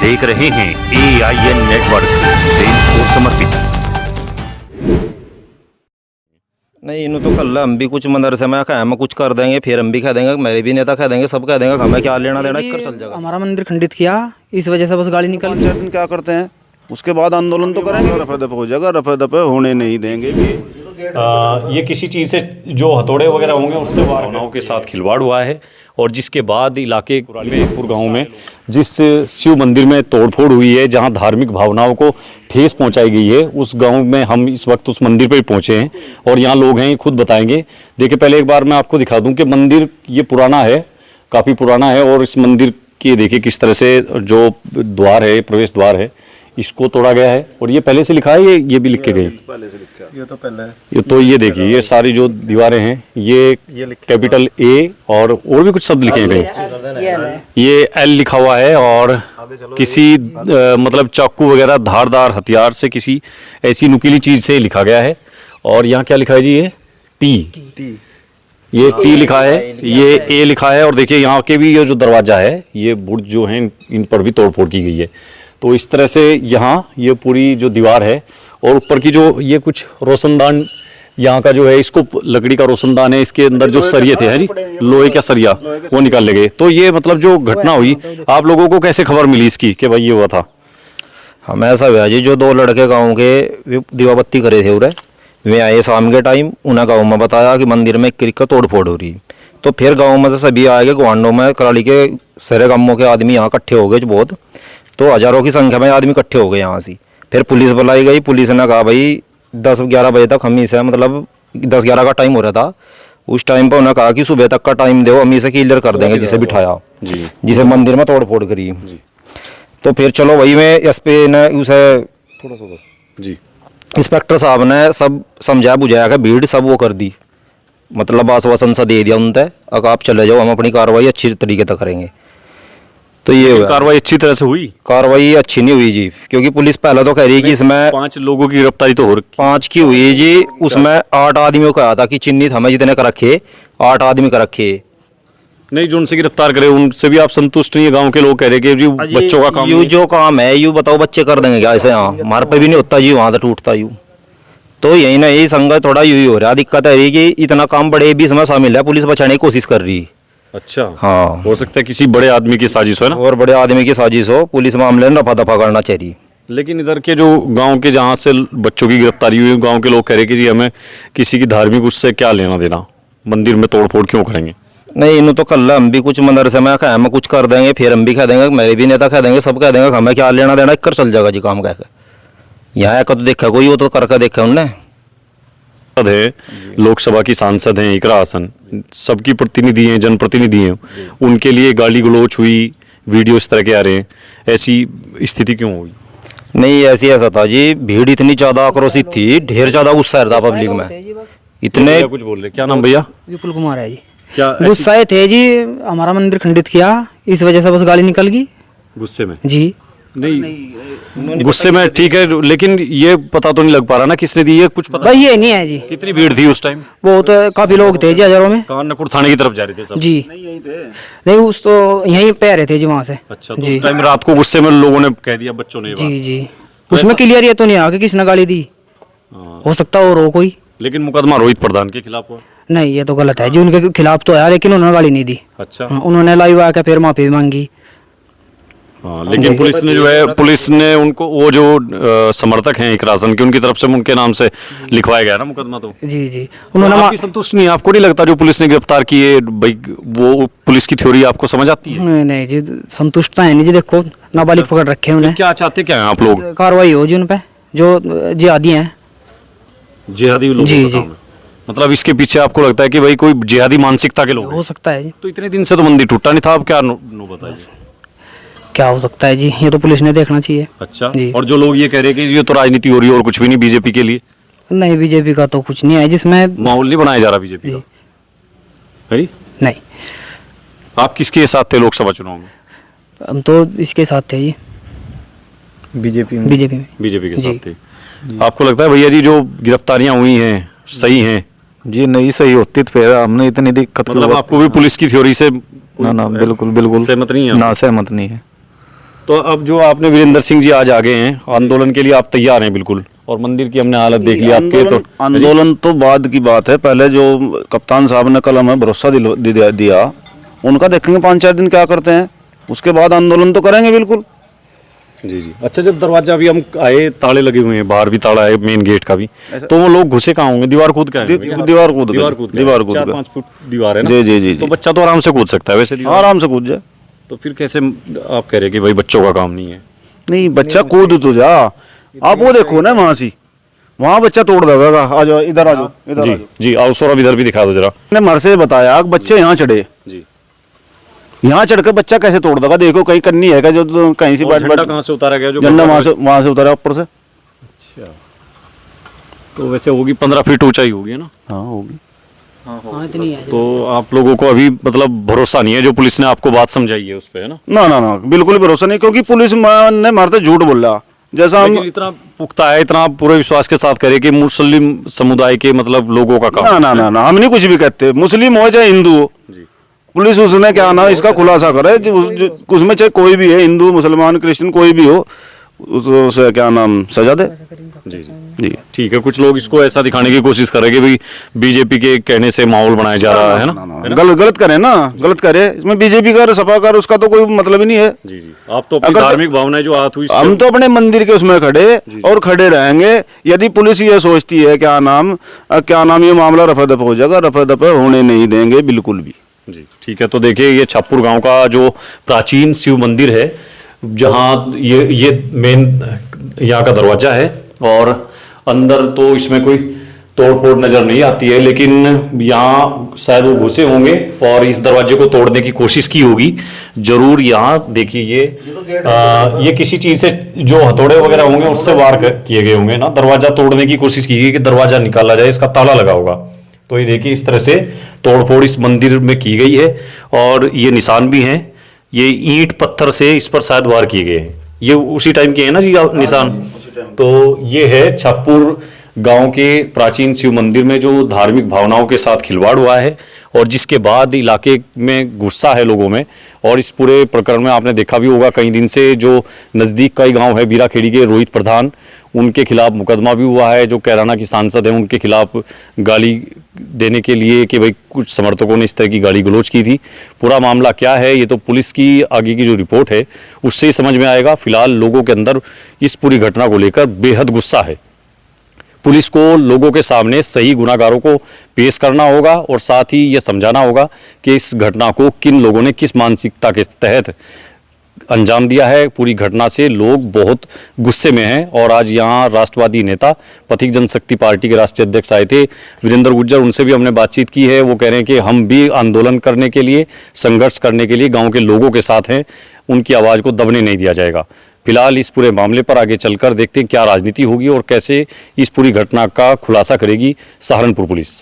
देख रहे हैं AIN नेटवर्क, देश को समर्पित। नहीं, इन्हों तो कल हम भी कुछ मदरसे में हम कुछ कर देंगे, फिर हम भी कह देंगे, मेरे भी नेता कह देंगे, सब कह देंगे, हमें क्या लेना देना, कर चल जाएगा। हमारा मंदिर खंडित किया, इस वजह से बस गाली निकल। 4 दिन क्या करते हैं, उसके बाद आंदोलन तो करेंगे, रफा दफा हो जाएगा, रफा दफा होने नहीं देंगे। ये किसी चीज़ से जो हथौड़े वगैरह होंगे उससे भावनाओं के साथ खिलवाड़ हुआ है। और जिसके बाद इलाके कुरालीपुर गांव में जिस शिव मंदिर में तोड़फोड़ हुई है, जहां धार्मिक भावनाओं को ठेस पहुंचाई गई है, उस गांव में हम इस वक्त उस मंदिर पर पहुंचे हैं और यहां लोग हैं, खुद बताएंगे। देखिए, पहले एक बार मैं आपको दिखा दूं कि मंदिर ये पुराना है, काफ़ी पुराना है। और इस मंदिर की देखिए किस तरह से जो द्वार है, प्रवेश द्वार है, इसको तोड़ा गया है। और ये पहले से लिखा है, ये भी लिख के गए, ये तो पहले है। ये तो ये देखिए, ये सारी जो दीवारें हैं, ये कैपिटल A और भी कुछ शब्द लिखे गए। ये L लिखा हुआ है और किसी मतलब चाकू वगैरह धारदार हथियार से किसी ऐसी नुकीली चीज से लिखा गया है। और यहाँ क्या लिखा है जी? ये T, ये T लिखा है, ये A लिखा है। और देखिए यहाँ के भी ये जो दरवाजा है, ये बुर्ज जो है, इन पर भी तोड़फोड़ की गई है। तो इस तरह से यहाँ ये पूरी जो दीवार है और ऊपर की जो ये कुछ रोशनदान यहाँ का जो है, इसको लकड़ी का रोशनदान है, इसके अंदर जो सरिये थे, है जी, लोहे का सरिया, वो निकाल ले गए। तो ये मतलब जो घटना हुई, आप लोगों को कैसे खबर मिली इसकी कि भाई ये हुआ था? हमें ऐसा हुआ जी, जो 2 लड़के गाँव के दीवा बत्ती करे थे उरे, वे आए शाम के टाइम, उन्हें गाँव में बताया कि मंदिर में क्रिक का तोड़फोड़ हो रही। तो फिर गाँव में से सभी आए गए, गुआंडों में कराली के सारे गाँवों के आदमी यहाँ इकट्ठे हो गए बहुत, तो हज़ारों की संख्या में आदमी इकट्ठे हो गए यहाँ से। फिर पुलिस बुलाई गई, पुलिस ने कहा भाई 10-11 बजे तक हम इसे, मतलब 10-11 का टाइम हो रहा था उस टाइम पर, उन्होंने कहा कि सुबह तक का टाइम दो, हम इसे क्लियर कर देंगे जिसे बिठाया, जिसे मंदिर में तोड़फोड़ करी। तो फिर चलो वही में SP ने उसे थोड़ा सा जी, इंस्पेक्टर साहब ने सब समझा बुझाया कि भीड़ सब वो कर दी, मतलब आश्वासन सा दे दिया उनसे, अब आप चले जाओ, हम अपनी कार्रवाई अच्छी तरीके से करेंगे। तो ये कार्रवाई अच्छी तरह से हुई? कार्रवाई अच्छी नहीं हुई जी, क्योंकि पुलिस पहले तो कह रही है कि इसमें 5 लोगों की गिरफ्तारी तो हो रही, 5 की हुई जी, उसमें 8 आदमियों का आया था कि चिन्हित हमें जितने का रखे, 8 आदमी का रखे। नहीं, जो उनसे गिरफ्तार करे उनसे भी आप संतुष्ट नहीं है? गांव के लोग कह रहे कि जी बच्चों का काम, यू जो काम है, यू बताओ बच्चे कर देंगे क्या ऐसे? यहाँ हमारे पे भी नहीं होता जी, वहाँ तो टूटता यू। तो यही ना, यही संगत थोड़ा यू ही हो रहा है। दिक्कत है रही कि इतना काम बड़े भी इसमें शामिल है, पुलिस बचाने की कोशिश कर रही। अच्छा, हाँ, हो सकता है किसी बड़े आदमी की साजिश हो ना, और बड़े आदमी की साजिश हो, पुलिस मामले में रफा दफा करना चाहिए। लेकिन इधर के जो गांव के जहां से बच्चों की गिरफ्तारी हुई, गांव के लोग कह रहे कि जी हमें किसी की धार्मिक उससे क्या लेना देना, मंदिर में तोड़फोड़ क्यों करेंगे? नहीं, इन्हों तो कल हम भी कुछ मदरसे में हम कुछ कर देंगे, फिर हम भी कह देंगे, मेरे भी नेता कह देंगे, सब कह देंगे, हमें क्या लेना देना, कर चल जाएगा जी काम कह के। यहाँ का तो देखा कोई, वो तो करके देखा उनने है, लोकसभा की सांसद हैं इकरा हसन, सबकी प्रतिनिधि हैं, जनप्रतिनिधि हैं, उनके लिए गाली गलौच हुई, वीडियो इस तरह के आ रहे हैं, ऐसी स्थिति क्यों हुई? नहीं, ऐसा था जी, भीड़ इतनी ज्यादा आक्रोशित थी, ढेर ज्यादा गुस्सा था पब्लिक में, इतने कुछ बोल रहे। क्या नाम भैया? विपुल कुमार है जी। क्या गुस्साए थे जी, हमारा मंदिर खंडित किया, इस वजह से बस गाली निकल गई गुस्से में? जी नहीं, गुस्से में ठीक है, लेकिन ये पता तो नहीं लग पा रहा ना किसने दी, ये कुछ पता? भाई ये नहीं है जी। कितनी भीड़ थी उस टाइम? बहुत काफी लोग थे जी, हजारों में। कानपुर थाने की तरफ जा रहे थे सब? जी नहीं, उस तो यहीं पे आ रहे थे जी, वहाँ से। अच्छा, तो उस टाइम रात को गुस्से में लोगों ने कह दिया बच्चों ने? जी उसमें क्लियर ये तो नहीं आया कि किसने गाली दी, हो सकता और हो कोई। लेकिन मुकदमा रोहित प्रधान के खिलाफ हुआ? नहीं, ये तो गलत है जी, उनके खिलाफ तो है, लेकिन उन्होंने गाली नहीं दी। अच्छा, उन्होंने लाइव आकर फिर माफी भी मांगी। हाँ, लेकिन पुलिस ने जो है, पुलिस ने उनको, वो जो समर्थक हैं इकरा हसन के, उनकी तरफ से उनके नाम से लिखवाया गया ना मुकदमा। तो जी उन्होंने आपकी संतुष्ट नहीं? आपको नहीं लगता जो पुलिस ने गिरफ्तार किए भाई, वो पुलिस की थ्योरी आपको समझ आती है? नहीं जी, संतुष्ट है नहीं जी। देखो, नाबालिग पकड़ रखे उन्हें। क्या चाहते क्या हैं आप लोग? कार्रवाई हो जी उन पे, जो जिहादी हैं। जिहादी लोग? जी मतलब इसके पीछे आपको लगता है कि भाई कोई जिहादी मानसिकता के लोग हो सकता है जी। तो इतने दिन से तो मंदिर टूटा नहीं था, अब क्या बताइए क्या हो सकता है जी, ये तो पुलिस ने देखना चाहिए। अच्छा जी। और जो लोग ये कह रहे हैं कि ये तो राजनीति हो रही है और कुछ भी नहीं बीजेपी के लिए? नहीं, बीजेपी का तो कुछ नहीं है जिसमें, माहौल नहीं बनाया जा रहा बीजेपी का? है? नहीं। आप किसके साथ थे लोकसभा चुनाव में? हम तो इसके साथ थे जी, बीजेपी में। बीजेपी के साथ थे। आपको लगता है भैया जी जो गिरफ्तारियां हुई हैं सही हैं? जी नहीं, सही होती तो फिर हमने इतनी दिक्कत, मतलब आपको भी पुलिस की थ्योरी से ना बिल्कुल सहमत नहीं है? ना, सहमत नहीं है। तो अब जो आपने वीरेंद्र सिंह जी आज आ गए हैं आंदोलन के लिए, आप तैयार हैं बिल्कुल, और मंदिर की हमने हालत देख ली आपके, तो आंदोलन तो बाद की बात है। पहले जो कप्तान साहब ने कल हमें भरोसा दिया, उनका देखेंगे 5-4 दिन क्या करते हैं, उसके बाद आंदोलन तो करेंगे बिल्कुल। जी जी। अच्छा, जब दरवाजा भी हम आए, ताले लगे हुए हैं, बाहर भी ताला है मेन गेट का भी, तो वो लोग घुसे कहाँ होंगे? दीवार कूद के आए होंगे? दीवार कूद दीवार कूद 4-5 फुट दीवार है ना? जी जी जी तो बच्चा तो आराम से कूद सकता है वैसे दीवार। आराम से कूद जाए। तो फिर कैसे आप कह रहे हैं कि भाई बच्चों का काम नहीं है? नहीं, बच्चा कूद तो जा, आप वो देखो ना वहां से, वहां बच्चा तोड़ देगा। आ जाओ इधर, आ जाओ इधर। जी जी, आओ सौरभ इधर भी दिखा दो जरा। ने मर से बताया कि बच्चे यहाँ चढ़े जी। यहाँ चढ़कर बच्चा कैसे तोड़ देगा? देखो कहीं कन्नी है क्या जो तो कहीं से बैठ झंडा कहाँ से उतारा गया? जो झंडा वहां से उतारा ऊपर से। तो वैसे होगी 15 फीट ऊंचाई होगी ना? हाँ होगी। हाँ इतनी है। तो आप लोगों को अभी मतलब भरोसा नहीं है जो पुलिस ने आपको बात समझाई है उस पे, है ना? ना ना ना, बिल्कुल भरोसा नहीं, क्योंकि पुलिस ने मारते झूठ बोल रहा। जैसा हम लेकिन इतना पुख्ता है, इतना पूरे विश्वास के साथ करे कि मुस्लिम समुदाय के मतलब लोगों का काम। ना ना ना ना, हम नहीं कुछ भी कहते, मुस्लिम हो चाहे हिंदू हो, पुलिस उसने क्या ना इसका खुलासा करे, उसमें चाहे कोई भी है, हिंदू मुसलमान क्रिश्चियन कोई भी हो, उसे क्या नाम सजा दे। जी जी जी, ठीक है। कुछ लोग इसको ऐसा दिखाने की कोशिश कर रहे हैं कि भाई बीजेपी के कहने से माहौल बनाया जा रहा है ना? गलत करे ना, गलत करे, इसमें बीजेपी का सपा का उसका तो कोई मतलब ही नहीं है। जी जी, आप तो अपनी धार्मिक भावनाएं जो आहत हुई, हम तो अपने मंदिर के उसमें खड़े और खड़े रहेंगे। यदि पुलिस ये सोचती है क्या नाम ये मामला रफा दफा हो जाएगा, रफा दफा होने नहीं देंगे बिल्कुल भी। जी ठीक है। तो देखिए, ये छापुर गांव का जो प्राचीन शिव मंदिर है, जहां ये मेन यहाँ का दरवाजा है, और अंदर तो इसमें कोई तोड़ फोड़ नजर नहीं आती है, लेकिन यहाँ शायद वो घुसे होंगे और इस दरवाजे को तोड़ने की कोशिश की होगी जरूर। यहाँ देखिए ये किसी चीज से जो हथौड़े वगैरह होंगे उससे वार किए गए होंगे ना। दरवाजा तोड़ने की कोशिश की गई कि दरवाजा निकाला जाए, इसका ताला लगा होगा। तो ये देखिए, इस तरह से तोड़फोड़ इस मंदिर में की गई है, और ये निशान भी हैं, ये ईंट पत्थर से इस पर शायद वार किए गए हैं। ये उसी टाइम के हैं ना जी निशान? तो ये है छापुर गांव के प्राचीन शिव मंदिर में जो धार्मिक भावनाओं के साथ खिलवाड़ हुआ है, और जिसके बाद इलाके में गुस्सा है लोगों में। और इस पूरे प्रकरण में आपने देखा भी होगा, कई दिन से जो नज़दीक का ही गांव है बीराखेड़ी के रोहित प्रधान, उनके खिलाफ मुकदमा भी हुआ है। जो कैराना की सांसद हैं, उनके खिलाफ गाली देने के लिए कि भाई कुछ समर्थकों ने इस तरह की गाली गलौज की थी। पूरा मामला क्या है, ये तो पुलिस की आगे की जो रिपोर्ट है उससे ही समझ में आएगा। फिलहाल लोगों के अंदर इस पूरी घटना को लेकर बेहद गुस्सा है। पुलिस को लोगों के सामने सही गुनाहगारों को पेश करना होगा, और साथ ही ये समझाना होगा कि इस घटना को किन लोगों ने किस मानसिकता के तहत अंजाम दिया है। पूरी घटना से लोग बहुत गुस्से में हैं। और आज यहाँ राष्ट्रवादी नेता पथिक जनशक्ति पार्टी के राष्ट्रीय अध्यक्ष आए थे वीरेंद्र गुर्जर, उनसे भी हमने बातचीत की है। वो कह रहे हैं कि हम भी आंदोलन करने के लिए, संघर्ष करने के लिए गांव के लोगों के साथ हैं, उनकी आवाज़ को दबने नहीं दिया जाएगा। फिलहाल इस पूरे मामले पर आगे चलकर देखते हैं क्या राजनीति होगी और कैसे इस पूरी घटना का खुलासा करेगी सहारनपुर पुलिस।